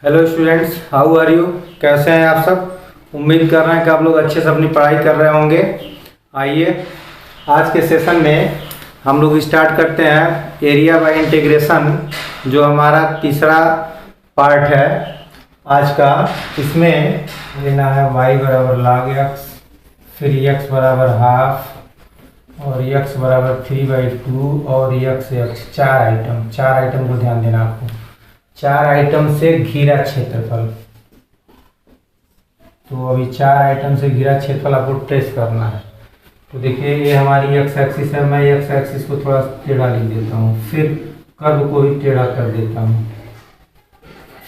Hello students, how are you. कैसे हैं आप सब। उम्मीद कर रहे हैं कि आप लोग अच्छे से अपनी पढ़ाई कर रहे होंगे। आइए आज के सेशन में हम लोग स्टार्ट करते हैं एरिया बाय इंटीग्रेशन, जो हमारा तीसरा पार्ट है आज का। इसमें लेना है y बराबर log x, फिर x बराबर हाफ और x बराबर 3/2 और x चार आइटम को ध्यान देना आपको। चार आइटम से घिरा क्षेत्रफल। तो अभी चार आइटम से घिरा क्षेत्रफल आपको टेस्ट करना है। तो देखिए ये हमारी एक्स एक्सिस है। मैं एक्स एक्सिस को थोड़ा टेढ़ा लिख देता हूँ, फिर कर्व को भी टेढ़ा कर देता हूँ।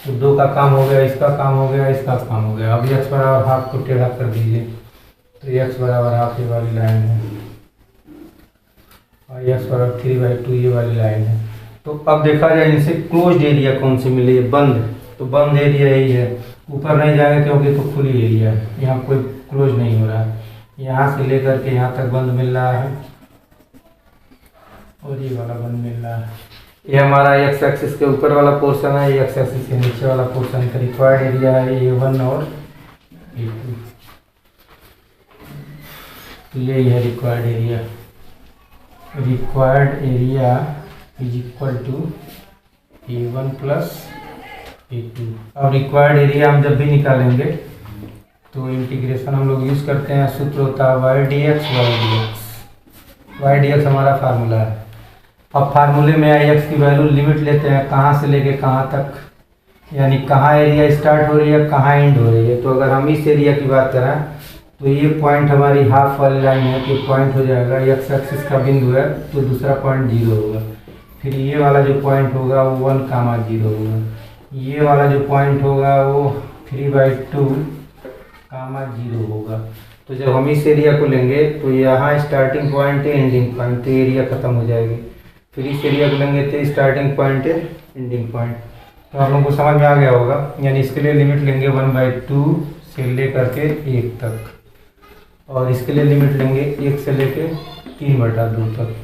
तो दो का काम हो गया, इसका काम हो गया, इसका काम हो गया। अब एक्स बराबर हाफ को टेढ़ा कर दीजिए। तो एक्स बराबर हाफ ये वाली लाइन है और एक्स बराबर 3/2 ये वाली लाइन है। तो अब देखा जाए इनसे क्लोज्ड एरिया कौन सी मिली है, बंद। तो बंद एरिया यही है, ऊपर नहीं जाएगा क्योंकि तो खुली एरिया है, यहाँ कोई क्लोज नहीं हो रहा है। यहाँ से लेकर के यहाँ तक बंद मिल रहा है और ये वाला बंद मिल रहा है। ये हमारा एक्स एक्सिस के ऊपर वाला पोर्शन है, ये एक्स एक्सिस के नीचे वाला पोर्शन का रिक्वायर्ड एरिया है A1 और A2। तो यही है required area. Required area is equal to A1 plus A2। अब रिक्वायर्ड एरिया हम जब भी निकालेंगे तो इंटीग्रेशन हम लोग यूज़ करते हैं। सूत्र होता है y dx y dx। y dx हमारा फार्मूला है। अब फार्मूले में x की वैल्यू लिमिट लेते हैं, कहाँ से लेके कहाँ तक, यानी कहाँ एरिया स्टार्ट हो रही है, कहाँ एंड हो रही है। तो अगर हम इस एरिया की बात करें तो ये पॉइंट हमारी हाफ वाली लाइन है, तो पॉइंट हो जाएगा एक्स एक्सिस का बिंदु है, तो दूसरा पॉइंट 0 होगा। फिर ये वाला जो पॉइंट होगा वो 1,0 होगा। ये वाला जो पॉइंट होगा वो 3/2, 0 होगा। तो जब हम इस एरिया को लेंगे तो यहाँ स्टार्टिंग पॉइंट है, एंडिंग पॉइंट, तो एरिया खत्म हो जाएगी। फिर इस एरिया को लेंगे तो स्टार्टिंग पॉइंट है, एंडिंग पॉइंट। तो आप लोगों को समझ में आ गया होगा। यानी इसके लिए लिमिट लेंगे 1/2 से लेकर के 1 तक, और इसके लिए लिमिट लेंगे 1 से लेके 3/2 तक।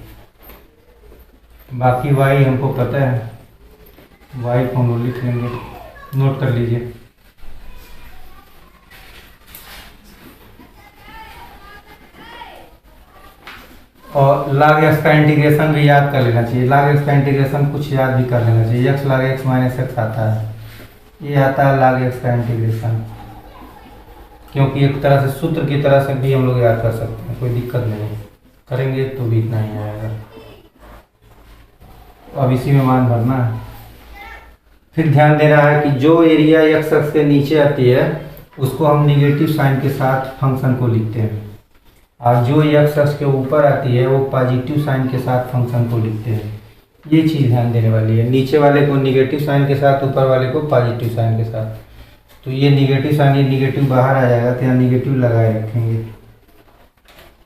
बाकी y हमको पता है, y को हम लोग लिख लेंगे, नोट कर लीजिए। और log x का इंटीग्रेशन भी याद कर लेना चाहिए। log x का इंटीग्रेशन कुछ याद भी कर लेना चाहिए। x log x minus x आता है, ये आता है log x का इंटीग्रेशन, क्योंकि एक तरह से सूत्र की तरह से भी हम लोग याद कर सकते हैं, कोई दिक्कत नहीं है। करेंगे तो भी इतना ही आएगा। अब इसी में मान भरना है। फिर ध्यान देना है कि जो एरिया एक्स एक्स के नीचे आती है उसको हम निगेटिव साइन के साथ फंक्शन को लिखते हैं, और जो एक्स एक्स के ऊपर आती है वो पॉजिटिव साइन के साथ फंक्शन को लिखते हैं। ये चीज़ ध्यान देने वाली है। नीचे वाले को निगेटिव साइन के साथ, ऊपर वाले को पॉजिटिव साइन के साथ। तो ये निगेटिव साइन, ये निगेटिव बाहर आ जाएगा, तो यहाँ निगेटिव लगाए रखेंगे।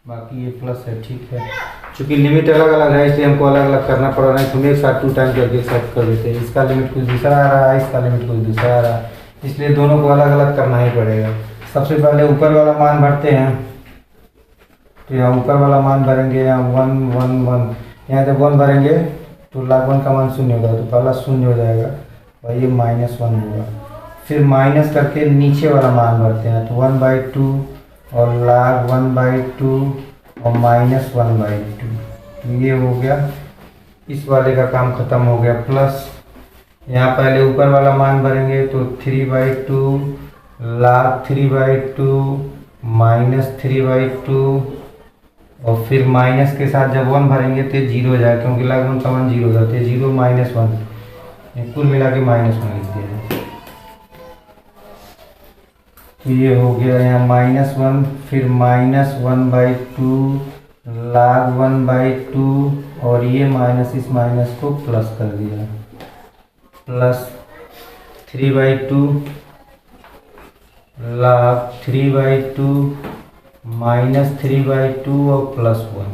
बाकी ये प्लस है, ठीक है। चूँकि लिमिट अलग अलग है इसलिए हमको अलग अलग करना पड़ रहा है। तो हम एक साथ 2 टाइम करके सेट कर देते हैं। इसका लिमिट कुछ दूसरा आ रहा है, इसका लिमिट कुछ दूसरा आ रहा है, इसलिए दोनों को अलग अलग करना ही पड़ेगा। सबसे पहले ऊपर वाला मान भरते हैं। तो यहाँ ऊपर वाला मान भरेंगे, यहाँ 1 1 1। यहाँ जब 1 भरेंगे तो log 1 का मान 0 होगा, तो पहला 0 हो जाएगा और ये -1 होगा। फिर माइनस करके नीचे वाला मान भरते हैं, तो 1/2 और log 1/2 और -1/2। तो ये हो गया, इस वाले का काम खत्म हो गया। प्लस यहाँ पहले ऊपर वाला मान भरेंगे तो 3/2 log 3/2 -3/2, और फिर माइनस के साथ जब 1 भरेंगे तो 0 हो जाएगा, क्योंकि log 1 का मान 0 हो जाता है। 0 -1, कुल मिला के -1 लिख दिया है। तो ये हो गया यहाँ -1, फिर -1/2 log 1/2, और ये माइनस इस माइनस को प्लस कर दिया, प्लस 3/2 log 3/2 -3/2 और +1।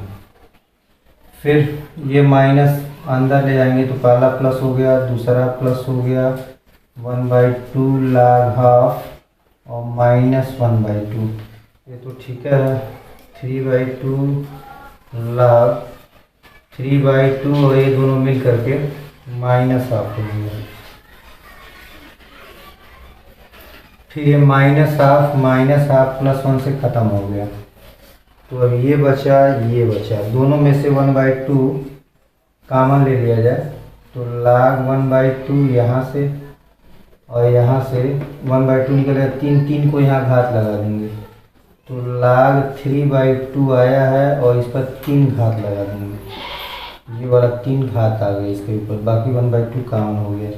फिर ये माइनस अंदर ले जाएंगे तो पहला प्लस हो गया, दूसरा प्लस हो गया, 1/2 log हाफ और -1/2। ये तो ठीक है। 3/2 log 3/2 और ये दोनों मिल करके -1/2 हो गया। फिर ये -½ +1 से ख़त्म हो गया। तो अब ये बचा, दोनों में से 1/2 कॉमन ले लिया जाए तो log 1/2 यहाँ से और यहाँ से 1/2 निकलेगा, 3 को यहाँ घात लगा देंगे तो log 3/2 आया है और इस पर 3 घात लगा देंगे, ये वाला 3 घात आ गया इसके ऊपर, बाकी 1/2 कॉमन हो गया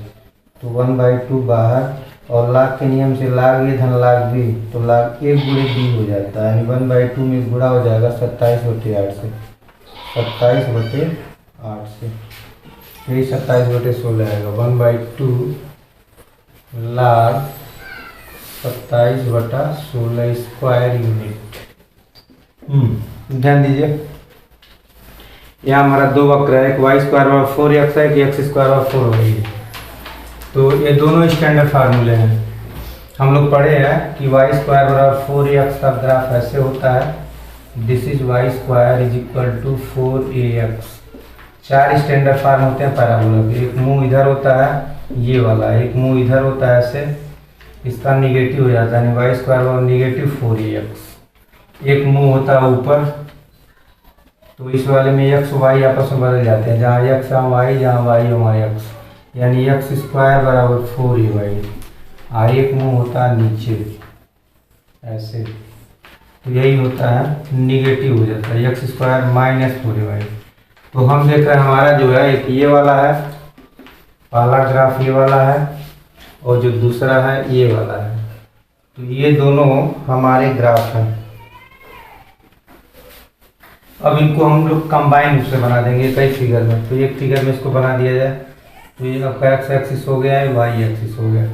तो 1/2 बाहर, और log के नियम से log a धन log b तो log 1 × b हो जाता है, यानी 1/2 में गुणा हो जाएगा 27/8 से, 27/8 से, यही 27/16 आएगा, 1/2 log 27/16 स्क्वायर यूनिट। ध्यान दीजिए, यहाँ हमारा 2 वक्र है, एक y² / 4x है, एक x² / 4y है। तो ये दोनों स्टैंडर्ड फार्मूले हैं। हम लोग पढ़े हैं कि y² = 4x का ग्राफ ऐसे होता है, this is y² = 4ax। 4 standard farm होते हैं पैराबोला के, एक मुंह इधर होता है ये वाला, एक मुंह इधर होता है ऐसे, इसका निगेटिव हो जाता है, y² और -4ax। एक मुंह होता है ऊपर, तो इस वाले में x y आपस में बदल जाते हैं, जहाँ x यहाँ y, जहाँ y वहाँ x, यानी x² = 4ay। एक मुंह होता है नीचे ऐसे, तो यही होता है, निगेटिव हो जाता है, x² - 4ay। तो हम देख रहे हैं हमारा जो है एक ये वाला है, पहला ग्राफ ये वाला है, और जो दूसरा है ये वाला है, तो ये दोनों हमारे ग्राफ हैं। अब इनको हम लोग कंबाइन रूप से बना देंगे कई फिगर में, तो एक फिगर में इसको बना दिया जाए, तो ये आपका x एक्सिस हो गया है, y एक्सिस हो गया।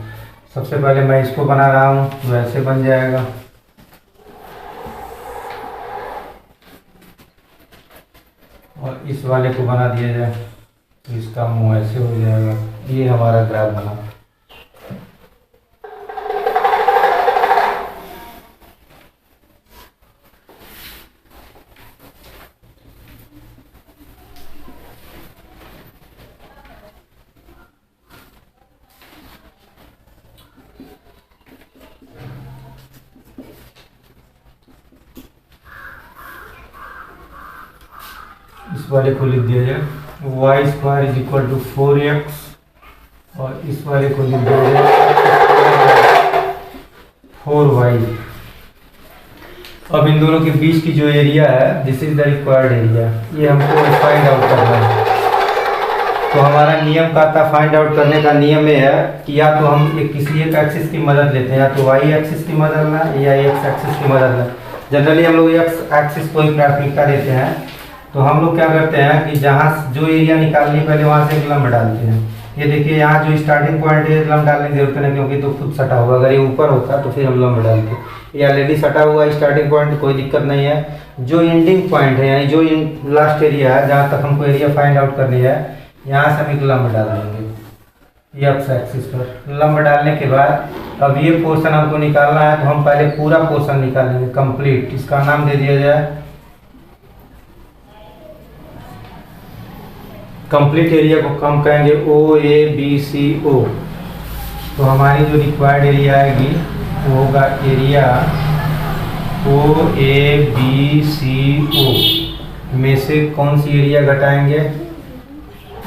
सबसे पहले मैं इसको बना रहा हूँ, तो ऐसे बन जाएगा, और इस वाले को बना दिया जाए तो इसका मुंह ऐसे हो जाएगा। ये हमारा ग्राफ बना। इस वाले को लिख दिया जाए y² = 4x, और इस वाले को लिख दिया जाए 4y। अब इन दोनों के बीच की जो एरिया है, this is the required area, ये हमको फाइंड आउट करना है। तो हमारा नियम का था, फाइंड आउट करने का नियम ये है कि या तो हम किसी एक एक्सिस की मदद लेते हैं, या तो y एक्सिस की मदद लें या x एक्सिस की मदद लें। जनरली हम लोग x एक्सिस को ही प्राथमिकता देते हैं। तो हम लोग क्या करते हैं कि जहाँ जो एरिया निकालनी पहले वहाँ से एक लंब डालते हैं। ये देखिए यहाँ जो स्टार्टिंग पॉइंट है लंब डालने की जरूरत नहीं, क्योंकि तो खुद सटा हुआ, अगर ये ऊपर होता तो फिर हम लंब डालते। ये ऑलरेडी सटा हुआ स्टार्टिंग पॉइंट, कोई दिक्कत नहीं है। जो एंडिंग पॉइंट है यानी जो लास्ट एरिया है जहाँ तक हमको एरिया फाइंड आउट करनी है, यहाँ से हम एक लंब डाल देंगे x एक्सिस पर। लंब डालने के बाद अब ये पोर्शन हमको निकालना है, तो हम पहले पूरा पोर्शन निकालेंगे कंप्लीट। इसका नाम दे दिया जाए कंप्लीट एरिया को कम कहेंगे OABCO। तो हमारी जो रिक्वायर्ड एरिया आएगी वो होगा एरिया OABCO में से कौन सी एरिया घटाएंगे,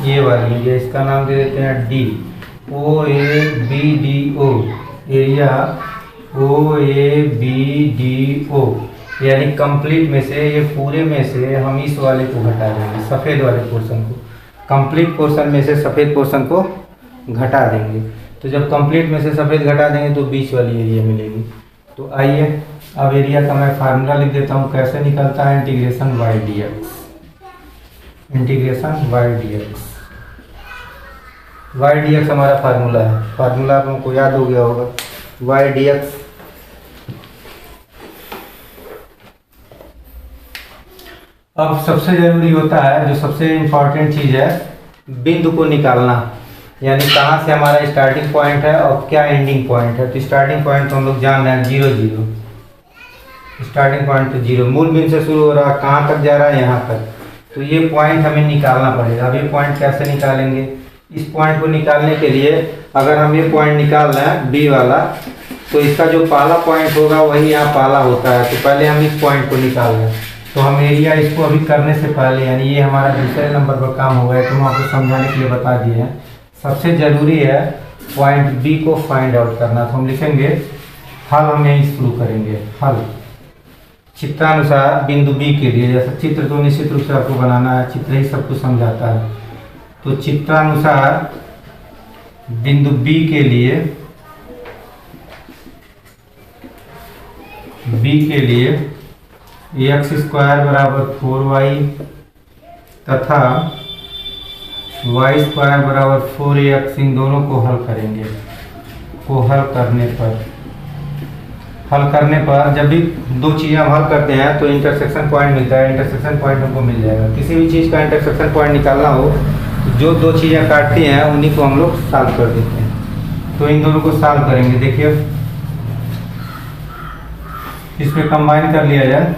ये वाली एरिया, इसका नाम दे देते हैं D। OABDO एरिया OABDO, यानी कंप्लीट में से, ये पूरे में से हम इस वाले को घटा देंगे, सफ़ेद वाले पोर्शन को। कंप्लीट पोर्शन में से सफ़ेद पोर्शन को घटा देंगे। तो जब कंप्लीट में से सफ़ेद घटा देंगे तो बीच वाली एरिया मिलेगी। तो आइए अब एरिया का मैं फार्मूला लिख देता हूँ, कैसे निकलता है, integration y dx। Integration y dx, y dx हमारा फार्मूला है। फार्मूला आप हमको याद हो गया होगा, y dx अब सबसे ज़रूरी होता है, जो सबसे इम्पॉर्टेंट चीज़ है, बिंदु को निकालना, यानी कहाँ से हमारा स्टार्टिंग पॉइंट है और क्या एंडिंग पॉइंट है। तो स्टार्टिंग पॉइंट तो हम लोग जान रहे हैं 0 0, स्टार्टिंग पॉइंट तो 0, मूल बिंदु से शुरू हो रहा है, कहाँ तक जा रहा है, यहाँ तक। तो ये पॉइंट हमें निकालना पड़ेगा। अब ये पॉइंट कैसे निकालेंगे, इस पॉइंट को निकालने के लिए अगर हम ये पॉइंट निकाल रहे हैं B वाला, तो इसका जो पहला पॉइंट होगा वही यहाँ पहला होता है। तो पहले हम इस पॉइंट को निकाल लें। तो हम एरिया इसको अभी करने से पहले, यानी ये हमारा दूसरे नंबर पर काम हो गया, तो हम आपको समझाने के लिए बता दिए हैं। सबसे ज़रूरी है पॉइंट बी को फाइंड आउट करना। तो हम लिखेंगे हल, हम यहीं शुरू करेंगे। हल चित्रानुसार बिंदु बी के लिए, जैसा चित्र तो निश्चित रूप से आपको बनाना है, चित्र ही सब कुछ समझाता है। तो चित्रानुसार बिंदु बी के लिए, एक्स स्क्वायर बराबर 4y तथा वाई स्क्वायर बराबर 4ax, इन दोनों को हल करेंगे। हल करने पर जब भी दो चीज़ें हम हल करते हैं तो इंटरसेक्शन पॉइंट मिलता है। इंटरसेक्शन पॉइंट हमको मिल जाएगा। किसी भी चीज़ का इंटरसेक्शन पॉइंट निकालना हो तो जो दो चीज़ें काटती हैं उन्हीं को हम लोग सॉल्व कर देते हैं। तो इन दोनों को सॉल्व करेंगे। देखिए इसमें कंबाइन कर लिया जाए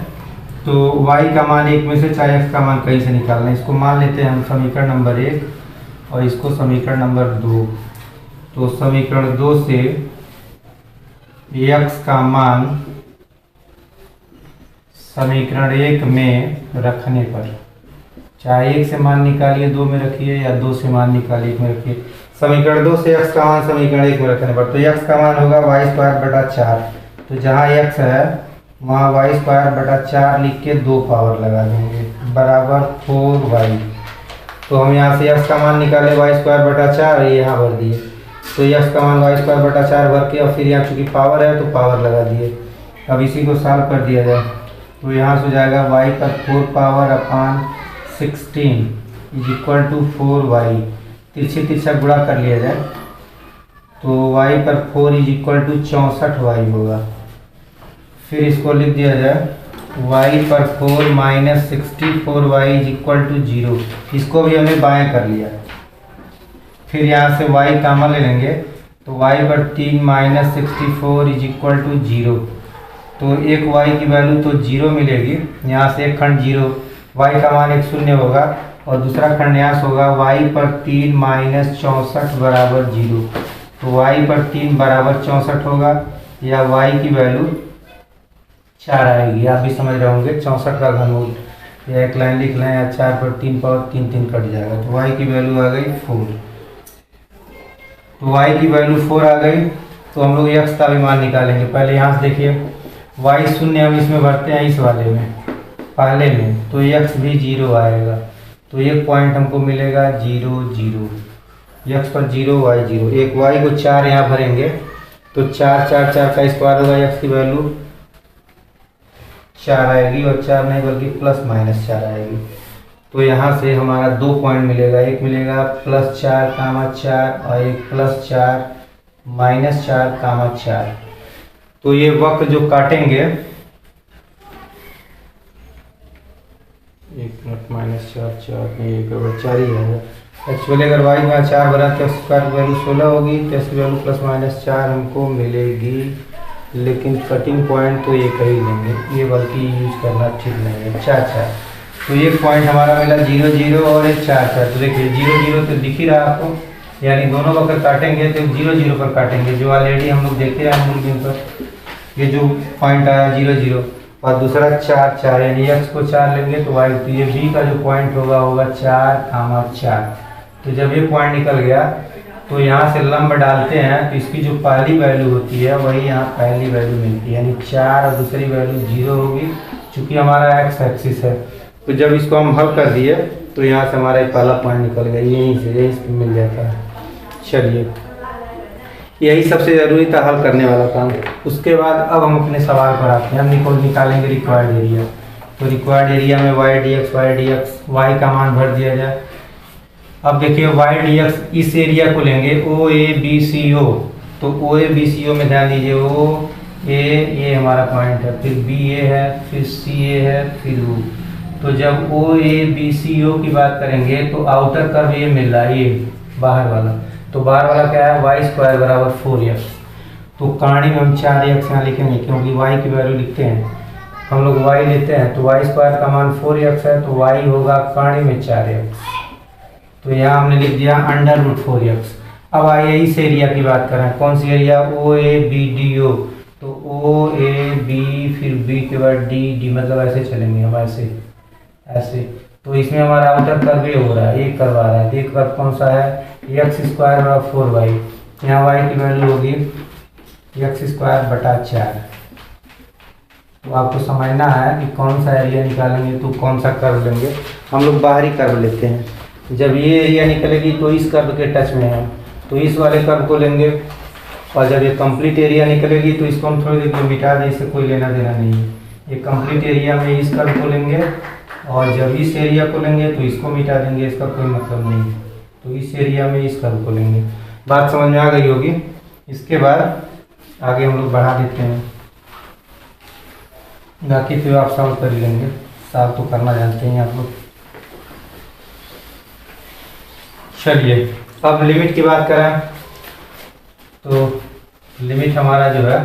तो y का मान 1 में से चाहे x का मान कहीं से निकालना है। इसको मान लेते हैं हम समीकरण नंबर 1 और इसको समीकरण नंबर 2। तो समीकरण 2 से x का मान समीकरण 1 में रखने पर, चाहे 1 से मान निकालिए 2 में रखिए या 2 से मान निकालिए 1 में रखिए, समीकरण 2 से x का मान समीकरण 1 में रखने पर, तो x का मान होगा वाई स्क्वायर बटा 4। तो जहाँ x है वहाँ वाई स्क्वायर बटा 4 लिख के 2 पावर लगा देंगे बराबर 4y। तो हम यहाँ से x का मान निकाले वाई स्क्वायर बटा 4, ये यहाँ भर दिए। तो x का मान वाई स्क्वायर बटा 4 भर के और फिर यहाँ चूँकि पावर है तो पावर लगा दिए। अब इसी को सॉल्व कर दिया जाए तो यहाँ से हो जाएगा y पर 4 power upon 16 is equal to 4y। तिरछे तिरछा गुणा कर लिया जाए तो y पर 4 इज इक्वल टू 64y होगा। फिर इसको लिख दिया जाए y पर 4 minus 64y is equal to 0। इसको भी हमने बाएं कर लिया। फिर यहाँ से y कामा ले लेंगे तो y पर 3 माइनस 64 इज इक्वल टू 0। तो एक y की वैल्यू तो 0 मिलेगी, यहाँ से एक खंड 0, y का मान 1 शून्य होगा और दूसरा खंड यहाँ से होगा y पर 3 माइनस 64 बराबर 0। तो y पर 3 बराबर 64 होगा या y की वैल्यू 4 आएगी। आप भी समझ रहे होंगे 64 का घनमूल, या एक लाइन लिख लें या 4 पर 3 पावर 3 3 कट जाएगा। तो y की वैल्यू आ गई 4। तो y की वैल्यू 4 आ गई तो हम लोग x का भी मान निकालेंगे। पहले यहाँ से देखिए y शून्य हम इसमें भरते हैं, इस वाले में पहले में, तो x भी 0 आएगा। तो एक पॉइंट हमको मिलेगा 0 0, x पर 0 y 0। एक y को 4 यहाँ भरेंगे तो 4 4 4 का स्क्वायर होगा, x की वैल्यू 4 आएगी और 4 नहीं बल्कि प्लस माइनस 4 आएगी। तो यहाँ से हमारा 2 पॉइंट मिलेगा, एक मिलेगा +4 कामा 4 और एक +4 माइनस 4 कामा 4। तो ये वक्र जो काटेंगे, 1 मिनट माइनस 4 4 नहीं 1 4 ही है एक्चुअली। अगर y में 4 बना तो स्क्वायर की वैल्यू 16 होगी, तो इसकी वैल्यू प्लस माइनस 4 हमको मिलेगी। लेकिन कटिंग पॉइंट तो एक ही लेंगे, ये बल्कि यूज करना ठीक नहीं है। 4 4 तो एक पॉइंट हमारा मिला 0 0 और एक 4 4। तो देखिए 0 0 तो दिख ही रहा आपको, यानी दोनों वक्त काटेंगे तो 0 0 पर काटेंगे, जो ऑलरेडी हम लोग देखे हैं मूल बिंदु पर। ये जो पॉइंट आया 0 0 और दूसरा 4 4, यानी x को 4 लेंगे तो y, तो ये b का जो पॉइंट होगा 4 कामा 4। तो जब ये पॉइंट निकल गया तो यहाँ से लंब डालते हैं तो इसकी जो पहली वैल्यू होती है वही यहाँ पहली वैल्यू मिलती है, यानी 4 और दूसरी वैल्यू 0 होगी, चूँकि हमारा x एक्सिस है। तो जब इसको हम हल कर दिए तो यहाँ से हमारा पहला पॉइंट निकल गया, यहीं से मिल जाता है। चलिए यही सबसे ज़रूरी था हल करने वाला काम। उसके बाद अब हम अपने सवाल पर आते हैं। हम निकालेंगे रिक्वायर्ड एरिया। तो रिक्वायर्ड एरिया में y dx y का मान भर दिया जाए। अब देखिए y dx, इस एरिया को लेंगे OABCO। तो OABCO में ध्यान दीजिए, OA ये हमारा पॉइंट है, फिर BA है, फिर CA है, फिर O। तो जब OABCO की बात करेंगे तो आउटर कर्व ये मिल रहा है, ये बाहर वाला। तो बाहर वाला क्या है, वाई स्क्वायर बराबर 4x। तो कहानी में हम 4x यहाँ लिखेंगे क्योंकि y की वैल्यू लिखते हैं हम लोग, y लेते हैं तो वाई स्क्वायर का मान 4x है, तो y होगा कहानी में 4x। तो यहाँ हमने लिख दिया √4x। अब आइए इस एरिया की बात करें, कौन सी area, O A B D O. तो ओ ए बी फिर बी के बाद डी, डी मतलब ऐसे चलेंगे हम, ऐसे ऐसे। तो इसमें हमारा आउटर कर्व हो रहा है, एक कर्व आ रहा है, एक कर्व कौन सा है, एक्स स्क्वायर और 4y। यहाँ y की वैल्यू होगी एक्स स्क्वायर बटा 4। तो आपको समझना है कि कौन सा एरिया निकालेंगे तो कौन सा कर्व लेंगे। हम लोग बाहरी कर्व लेते हैं। जब ये एरिया निकलेगी तो इस कर्व के टच में है, तो इस वाले कर्व को लेंगे। और जब ये कंप्लीट एरिया निकलेगी तो इसको हम थोड़ी देर में मिटा दें, इससे कोई लेना देना नहीं है। ये कंप्लीट एरिया में इस कर्व को लेंगे, और जब इस एरिया को लेंगे तो इसको मिटा देंगे, इसका कोई मतलब नहीं है। तो इस एरिया में इस कर्व को लेंगे। बात समझ में आ गई होगी। इसके बाद आगे हम लोग बढ़ा देते हैं, बाकी फिर आप सॉल्व कर लेंगे, सॉल्व तो करना जानते हैं आप लोग। चलिए अब लिमिट की बात करें तो लिमिट हमारा जो है,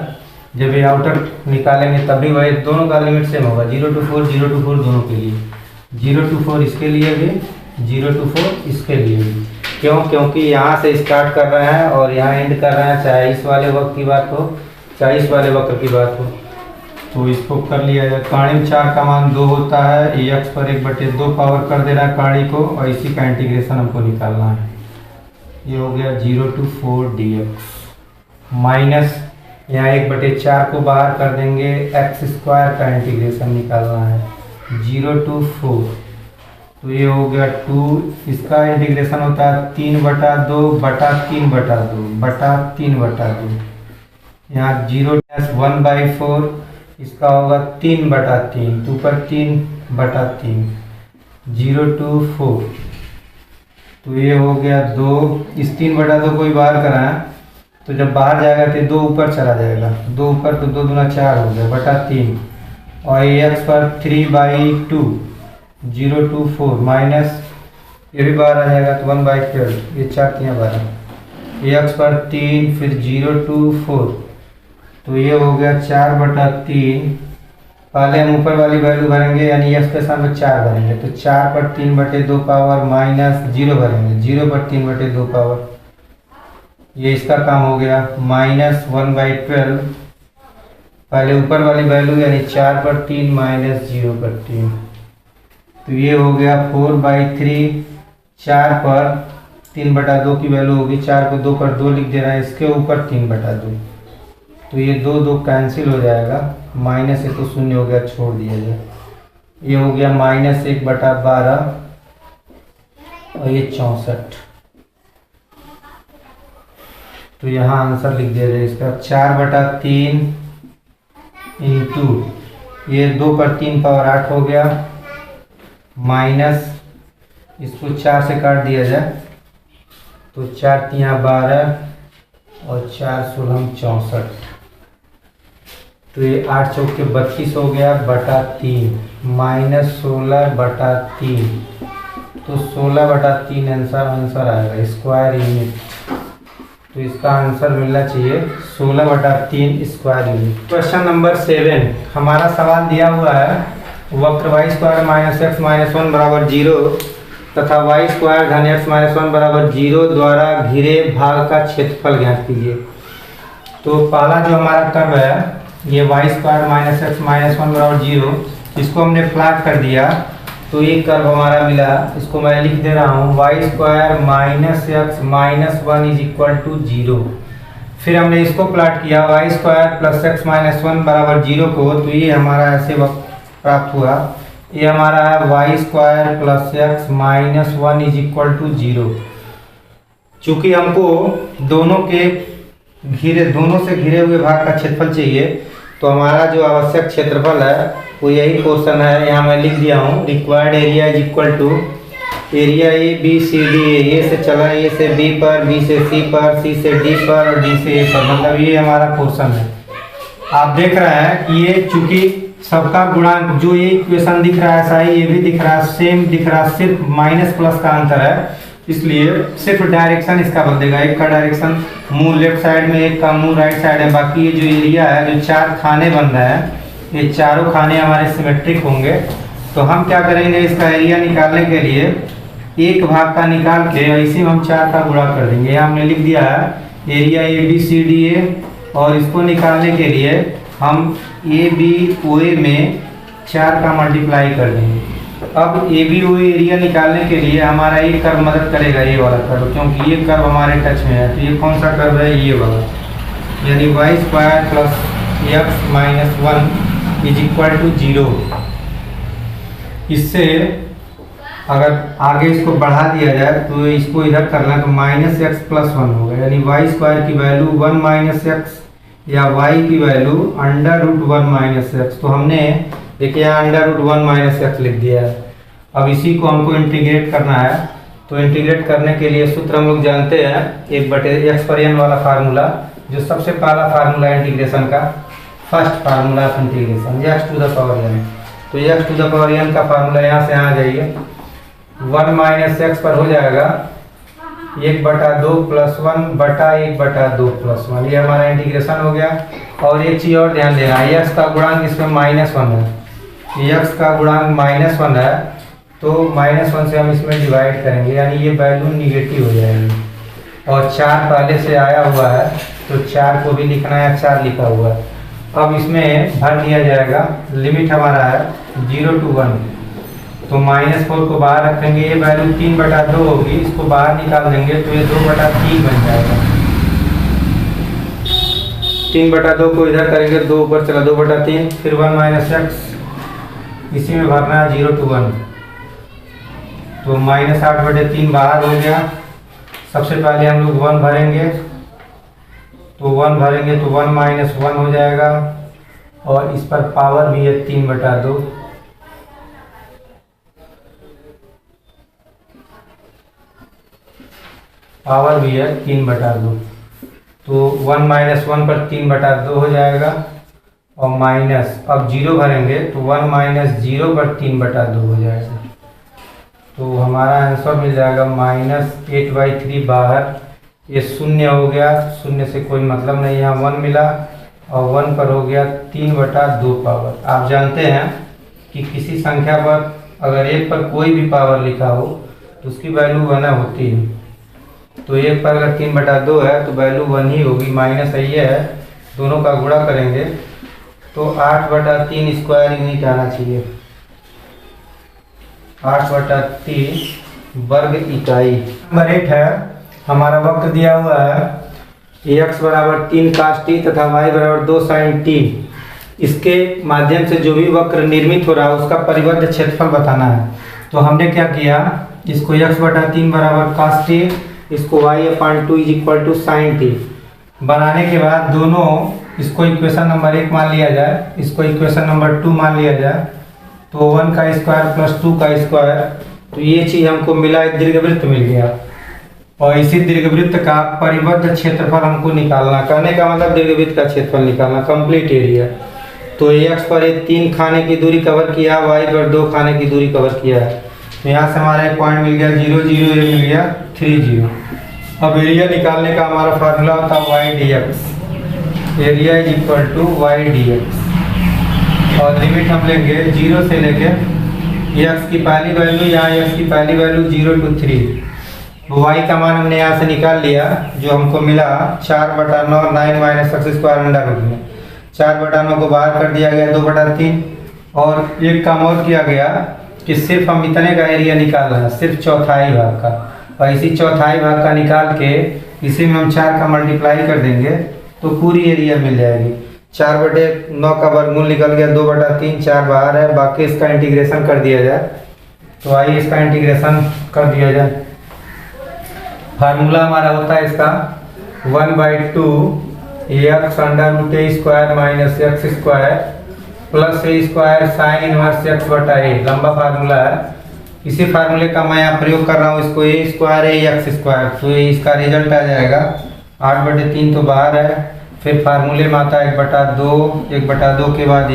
जब ये आउटर निकालेंगे तभी वही दोनों का लिमिट सेम होगा, 0 to 4 0 to 4 दोनों के लिए, 0 to 4 इसके लिए भी, 0 to 4 इसके लिए भी। क्यों? क्योंकि यहाँ से स्टार्ट कर रहे हैं और यहाँ एंड कर रहे हैं, चाहे इस वाले वक्र की बात हो चाहे इस वाले वक्र की बात हो। तो इसको कर लिया जाए। काणी 4 का मान 2 होता है, ये x पर 1/2 पावर कर देना है काणी को, और इसी का इंटीग्रेशन हमको निकालना है। ये हो गया 0 to 4 dx माइनस यहाँ 1/4 को बाहर कर देंगे, एक्स स्क्वायर का इंटीग्रेशन निकालना है 0 to 4। तो ये हो गया 2, इसका इंटीग्रेशन होता है 3/2 बटा 3/2 बटा 3/2। यहाँ 0-1/4, इसका होगा 3/3, 2 पर 3/3, 0 to 4। तो ये हो गया 2, इस 3/2 को ही बाहर कराएं तो जब बाहर जाएगा तो 2 ऊपर चला जाएगा, 2 ऊपर तो 2 दूना 4 हो गया बटा 3, और ये एक्स पर 3/2, 0 to 4 माइनस ये भी बाहर आ जाएगा तो 1/12, ये 4 3 12, ये एक्स पर 3 फिर 0 to 4। तो ये हो गया 4/3। पहले हम ऊपर वाली वैल्यू भरेंगे, यानी एक्स के सामने 4 भरेंगे, तो 4 पर 3/2 पावर माइनस 0 भरेंगे, 0 पर 3/2 पावर, ये इसका काम हो गया माइनस 1/12। पहले ऊपर वाली वैल्यू यानी 4 पर 3 माइनस 0 पर 3, तो ये हो गया 4/3। 4 पर 3/2 की वैल्यू होगी, 4 को 2 पर 2 लिख दे रहा है, इसके ऊपर 3/2, तो ये 2 2 कैंसिल हो जाएगा, माइनस ये तो शून्य हो गया, छोड़ दिया जाए। ये हो गया माइनस 1/12 और ये 64। तो यहाँ आंसर लिख दिया जाए इसका 4/3 इंटू ये 2 पर 3 पावर 8 हो गया, माइनस इसको 4 से काट दिया जाए तो 4 3 12 और 4 16 64। तो ये 8 चौक के 32 हो गया बटा 3 माइनस 16/3। तो 16/3 आंसर आएगा स्क्वायर यूनिट। तो इसका आंसर मिलना चाहिए 16/3 स्क्वायर यूनिट। क्वेश्चन नंबर 7 हमारा सवाल दिया हुआ है, वक्र y² - x - 1 बराबर 0 तथा y² धन x - 1 बराबर 0 द्वारा घिरे भाग का क्षेत्रफल ज्ञात कीजिए। तो पहला जो हमारा कर्व है ये y² - x - 1 बराबर 0, इसको हमने प्लॉट कर दिया तो ये कर्व हमारा मिला। इसको मैं लिख दे रहा हूँ y² - x - 1 = 0। फिर हमने इसको प्लॉट किया y² + x - 1 बराबर 0 को, तो ये हमारा ऐसे प्राप्त हुआ। ये हमारा है y² + x - 1 = 0। चूंकि हमको दोनों से घिरे हुए भाग का क्षेत्रफल चाहिए, तो हमारा जो आवश्यक क्षेत्रफल है वो यही क्वेश्चन है, यहाँ मैं लिख दिया हूँ। रिक्वायर्ड एरिया = एरिया ABCD, ए से चला ए से बी पर, बी से सी पर, सी से डी पर और डी से ए पर, मतलब ये हमारा क्वेश्चन है। आप देख रहे हैं कि ये चूंकि सबका गुणांक जो ये इक्वेशन दिख रहा है ऐसा ही ये भी दिख रहा है, सेम दिख रहा है, सिर्फ माइनस प्लस का अंतर है, इसलिए सिर्फ डायरेक्शन इसका बदलेगा। एक का डायरेक्शन मुंह लेफ्ट साइड में, एक का मुंह राइट साइड है। बाकी ये जो एरिया है, जो 4 खाने बन रहे हैं, ये चारों खाने हमारे सिमेट्रिक होंगे। तो हम क्या करेंगे, इसका एरिया निकालने के लिए एक भाग का निकाल के ऐसे में हम 4 का गुणा कर देंगे। यहाँ हमने लिख दिया है एरिया ABCDA, और इसको निकालने के लिए हम ABOA में 4 का मल्टीप्लाई कर देंगे। अब ABOA एरिया निकालने के लिए हमारा ये कर्व मदद करेगा, ये वाला कर्व, क्योंकि ये कर्व हमारे टच में है। तो ये कौन सा कर्व है? ये वाला, यानी y² + x - 1 = 0। इससे अगर आगे इसको बढ़ा दिया जाए तो इसको इधर करना, तो -x + 1 होगा, यानी y² की वैल्यू 1 - x या y की वैल्यू √1 - x। तो हमने देखिए यहाँ √1 - x लिख दिया है। अब इसी को हमको इंटीग्रेट करना है। तो इंटीग्रेट करने के लिए सूत्र हम लोग जानते हैं 1/x पर n वाला फार्मूला, जो सबसे पहला फार्मूला है इंटीग्रेशन का, first formula of integration, x⁴n। तो x⁴n का फार्मूला यहाँ से आ जाइए, 1 - x पर हो जाएगा 1/2 + 1/1/2 + 1। ये हमारा इंटीग्रेशन हो गया। और एक चीज़ और ध्यान देना, x का गुणांक इसमें -1 है, x का गुणांक -1 है, तो -1 से हम इसमें डिवाइड करेंगे, यानी ये वैल्यू निगेटिव हो जाएगी। और 4 पहले से आया हुआ है, तो 4 को भी लिखना है, 4 लिखा हुआ है। अब इसमें भर दिया जाएगा, लिमिट हमारा है 0 to 1, तो -4 को बाहर रखेंगे, ये वैल्यू 3/2 होगी, इसको बाहर निकाल देंगे तो ये 2/3 बन जाएगा। 3/2 को इधर करेंगे, 2 ऊपर चला, 2/3, फिर 1 - x, इसी में भरना है 0 to 1, तो -8/3 बाहर हो गया। सबसे पहले हम लोग 1 भरेंगे, तो 1 भरेंगे तो 1 - 1 हो जाएगा, और इस पर पावर भी है 3/2, पावर भी है 3/2, तो 1 - 1 पर 3/2 हो जाएगा, और माइनस, अब 0 भरेंगे तो 1 - 0 पर 3/2 हो जाएगा। तो हमारा आंसर मिल जाएगा -8/3 बाहर, ये 0 हो गया, 0 से कोई मतलब नहीं, यहाँ 1 मिला, और 1 पर हो गया 3/2 पावर। आप जानते हैं कि किसी संख्या पर अगर 1 पर कोई भी पावर लिखा हो तो उसकी वैल्यू 1 होती है। तो 1 पर अगर 3/2 है तो वैल्यू 1 ही होगी, माइनस ये है, दोनों का गुणा करेंगे तो 8/3 स्क्वायर यूनिट आना चाहिए, 8/3 वर्ग इकाई। नंबर 8 है, हमारा वक्र दिया हुआ है x = 3 cos t तथा y = 2 sin t। इसके माध्यम से जो भी वक्र निर्मित हो रहा है उसका परिबद्ध क्षेत्रफल बताना है। तो हमने क्या किया, इसको x/3 = cos t, इसको y/2 = sin t बनाने के बाद दोनों, इसको इक्वेशन नंबर 1 मान लिया जाए, इसको इक्वेशन नंबर 2 मान लिया जाए, तो 1 का स्क्वायर प्लस 2 का स्क्वायर, तो ये चीज़ हमको मिला, एक दीर्घवृत्त मिल गया। और इसी दीर्घवृत्त का परिबद्ध क्षेत्रफल हमको निकालना, कहने का मतलब दीर्घवृत्त का क्षेत्रफल निकालना, कंप्लीट एरिया। तो x पर 3 खाने की दूरी कवर किया, y पर 2 खाने की दूरी कवर किया है, तो यहाँ से हमारा एक पॉइंट मिल गया 0 0, ये मिल गया 3 0। अब एरिया निकालने का हमारा फार्मूला होता है y dx, area = y dx, और लिमिट हम लेंगे 0 से लेके x की पहली वैल्यू, यहाँ x की पहली वैल्यू 0 to 3, y का मान हमने यहाँ से निकाल लिया, जो हमको मिला 4/9 9 - x² अंडर रूट में, 4/9 को बाहर कर दिया गया 2/3, और एक काम और किया गया कि सिर्फ हम इतने का एरिया निकालना है, सिर्फ चौथाई भाग का, और इसी चौथाई भाग का निकाल के इसी में हम 4 का मल्टीप्लाई कर देंगे तो पूरी एरिया मिल जाएगी। 4/9 का वर्गमूल निकल गया 2/3, 4 बाहर है, बाकी इसका इंटीग्रेशन कर दिया जाए। तो आइए इसका इंटीग्रेशन कर दिया जाए। फार्मूला हमारा होता है इसका 1/2 x √a² - x² plus a² sin inverse x/a, लंबा फार्मूला है। इसी फार्मूले का मैं यहाँ प्रयोग कर रहा हूँ, इसको a² x², तो ये इसका रिजल्ट आ जाएगा 8/3 तो बाहर है, फिर फार्मूले में आता है 1/2, 1/2 के बाद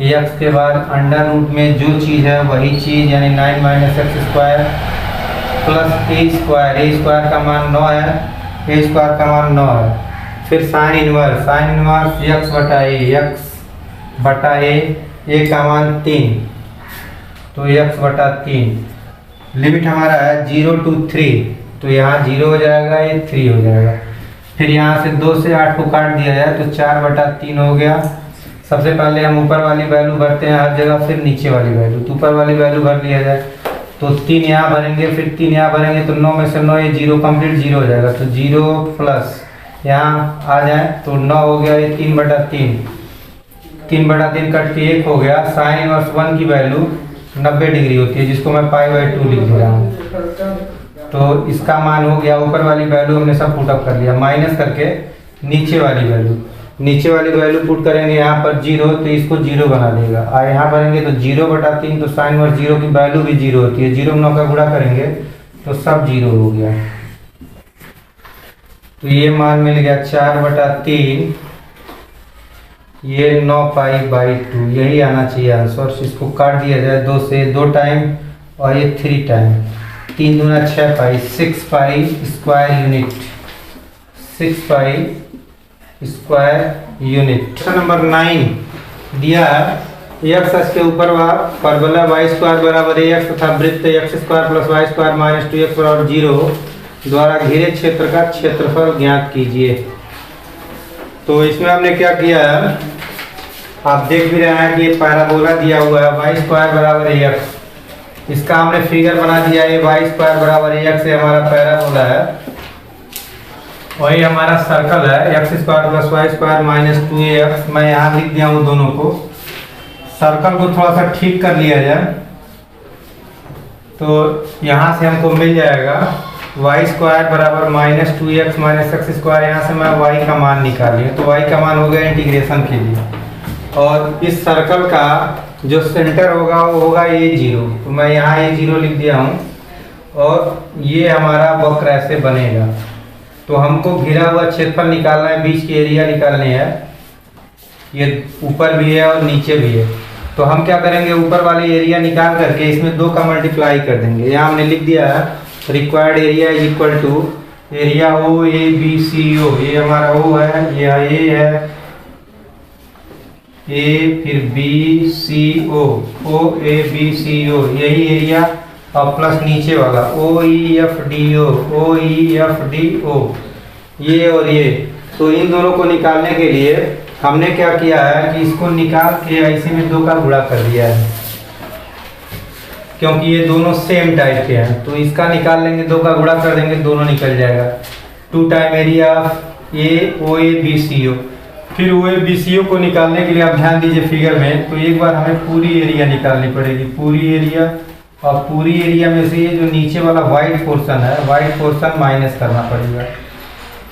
x के बाद अंडर रूट में जो चीज़ है वही चीज़, यानी 9 - x² प्लस a² का मान 9 है, a² का मान 9 है, फिर साइन इनवर्स x/a, a का मान 3, तो x/3, लिमिट हमारा है 0 to 3, तो यहाँ 0 हो जाएगा, ये 3 हो जाएगा। फिर यहाँ से 2 से 8 को काट दिया जाए तो 4/3 हो गया। सबसे पहले हम ऊपर वाली वैल्यू भरते हैं हर जगह, फिर नीचे वाली वैल्यू। तो ऊपर वाली वैल्यू भर लिया जाए तो 3 यहाँ भरेंगे, फिर 3 यहाँ भरेंगे, तो 9 में से 9, ये 0 कंप्लीट 0 हो जाएगा। तो 0 प्लस यहाँ आ जाए तो 9 हो गया, ये 3/3, 3/3 कट के 1 हो गया। साइन इनवर्स 1 की वैल्यू 90 डिग्री होती है, जिसको मैं π/2 लिख दे रहा हूँ। तो इसका मान हो गया, ऊपर वाली वैल्यू हमने सब पुट अप कर लिया, माइनस करके नीचे वाली वैल्यू पुट करेंगे यहाँ पर 0, तो इसको 0 बना देगा। और यहाँ भरेंगे तो 0/3, तो साइन इनवर्स 0 की वैल्यू भी 0 होती है। 0 में 9 का गुणा करेंगे तो सब 0 हो गया। तो ये मान मिल गया 4/3, ये 9π/2, यही आना चाहिए आंसर। इसको काट दिया जाए 2 से, 2 टाइम और ये 3 टाइम, 3 दूना 6π, 6π² यूनिट, 6π² यूनिट। क्वेश्चन नंबर 9 दिया है x के ऊपर परवलय y² बराबर ax तथा वृत्त x² + y² - 2x बराबर 0 द्वारा घिरे क्षेत्र का क्षेत्रफल ज्ञात कीजिए। तो इसमें हमने क्या किया है, आप देख भी रहे हैं कि पैराबोला दिया हुआ है y² बराबर ax, इसका हमने फिगर बना दिया है। y² बराबर ax से हमारा पैराबोला है, वही हमारा सर्कल है x² + y² - 2ax। मैं यहाँ लिख दिया हूँ दोनों को। सर्कल को थोड़ा सा ठीक कर लिया जाए तो यहाँ से हमको मिल जाएगा y² बराबर -2x - x²। यहाँ से मैं y का मान निकाल लिया, तो y का मान हो गया इंटीग्रेशन के लिए। और इस सर्कल का जो सेंटर होगा वो होगा a0, तो मैं यहाँ a0 लिख दिया हूँ। और ये हमारा वक्र ऐसे बनेगा। तो हमको घिरा हुआ क्षेत्रफल निकालना है, बीच की एरिया निकालनी है। ये ऊपर भी है और नीचे भी है, तो हम क्या करेंगे, ऊपर वाली एरिया निकाल करके इसमें 2 का मल्टीप्लाई कर देंगे। यहाँ हमने लिख दिया है required area equal to area OABCO। ये हमारा O है, ये A है, A फिर BCO, OABCO यही एरिया, और प्लस नीचे वाला OEFDO, OEFDO ये और ये। तो इन दोनों को निकालने के लिए हमने क्या किया है कि इसको निकाल के ऐसे में 2 का गुणा कर दिया है, क्योंकि ये दोनों सेम टाइप के हैं। तो इसका निकाल लेंगे, 2 का गुणा कर देंगे, दोनों निकल जाएगा। 2 टाइम एरिया OABCO। फिर OABCO को निकालने के लिए आप ध्यान दीजिए फिगर में, तो एक बार हमें पूरी एरिया निकालनी पड़ेगी, पूरी एरिया। और पूरी एरिया में से ये जो नीचे वाला वाइट पोर्शन है, वाइट पोर्शन माइनस करना पड़ेगा।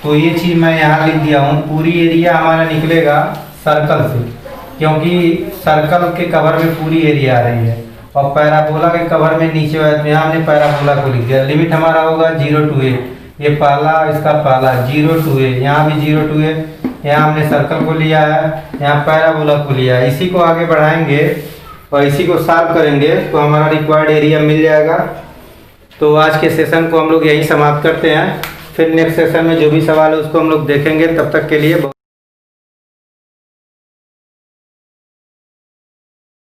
तो ये चीज़ मैं यहाँ लिख दिया हूँ। पूरी एरिया हमारा निकलेगा सर्कल से, क्योंकि सर्कल के कवर में पूरी एरिया आ रही है, और पैराबोला के कवर में नीचे वाले में हमने पैराबोला को लिख दिया। लिमिट हमारा होगा 0 to a, ये पहला, इसका पहला 0 to a, यहाँ भी 0 to a। यहाँ हमने सर्कल को लिया है, यहाँ पैराबोला को लिया है। इसी को आगे बढ़ाएंगे और इसी को सॉल्व करेंगे तो हमारा रिक्वायर्ड एरिया मिल जाएगा। तो आज के सेशन को हम लोग यहीं समाप्त करते हैं। फिर नेक्स्ट सेशन में जो भी सवाल है उसको हम लोग देखेंगे। तब तक के लिए